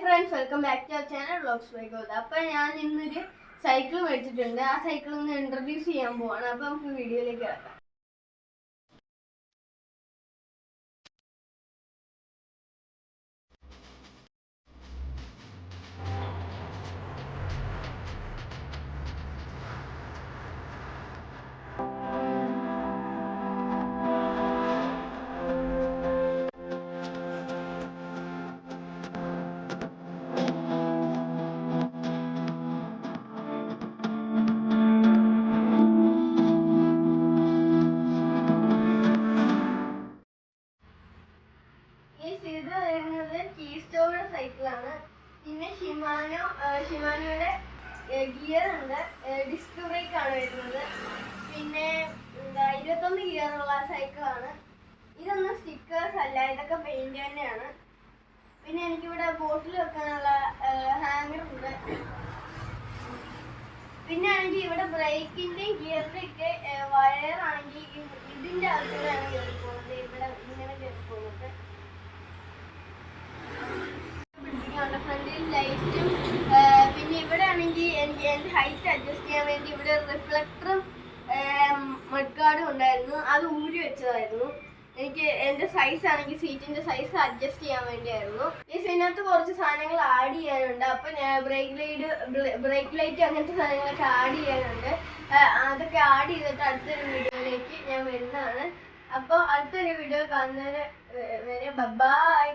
Friends, welcome back to our channel vlogs by Goda. അപ്പോൾ ഞാൻ ഇന്നൊരു സൈക്കിൾ മേടിച്ചിട്ടുണ്ട്. ആ സൈക്കിൾ ഒന്ന് ഇൻട്രൊഡ്യൂസ് ചെയ്യാൻ പോവാണ്. അപ്പോൾ നമുക്ക് വീഡിയോയിലേക്ക് കിടക്കാം. ഇത് വരുന്നത് കീസ്റ്റോയുടെ സൈക്കിളാണ്. പിന്നെ ഷിമാനോയുടെ ഗിയർ ഉണ്ട്. ഡിസ്ക് ബ്രേക്ക് ആണ് വരുന്നത്. പിന്നെ 21 ഗിയറുള്ള സൈക്കിളാണ്. ഇതൊന്നും സ്റ്റിക്കേഴ്സ് അല്ല, ഇതൊക്കെ പെയിന്റ് തന്നെയാണ്. പിന്നെ എനിക്കിവിടെ ബോട്ടിൽ വെക്കാനുള്ള ഹാങ്ങർ ഉണ്ട്. പിന്നെ ആണെങ്കിൽ ഇവിടെ ബ്രേക്കിന്റെയും ഗിയറിന്റെ ഒക്കെ വയറാണെങ്കിൽ ഇതിന്റെ അകത്താണ് കയറി പോകുന്നത്. ഇവിടെ ഇങ്ങനെ കയറി പോകുന്നത്. ഫ്രണ്ടിൽ ലൈറ്റും പിന്നെ ഇവിടെ ആണെങ്കിൽ എനിക്ക് എൻ്റെ ഹൈറ്റ് അഡ്ജസ്റ്റ് ചെയ്യാൻ വേണ്ടി ഇവിടെ റിഫ്ലക്ടറും മഡ് ഗാർഡും ഉണ്ടായിരുന്നു. അത് ഊരി വെച്ചതായിരുന്നു. എനിക്ക് എൻ്റെ സൈസ് ആണെങ്കിൽ സീറ്റിന്റെ സൈസ് അഡ്ജസ്റ്റ് ചെയ്യാൻ വേണ്ടിയായിരുന്നു. ഈ ഇതിനകത്ത് കുറച്ച് സാധനങ്ങൾ ആഡ് ചെയ്യാനുണ്ട്. അപ്പം ബ്രേക്ക് ലൈറ്റ് അങ്ങനത്തെ സാധനങ്ങളൊക്കെ ആഡ് ചെയ്യാനുണ്ട്. അതൊക്കെ ആഡ് ചെയ്തിട്ട് അടുത്തൊരു വീഡിയോയിലേക്ക് ഞാൻ വരുന്നതാണ്. അപ്പോൾ അടുത്തൊരു വീഡിയോ കാണുന്നതിന് വരെ ബൈ.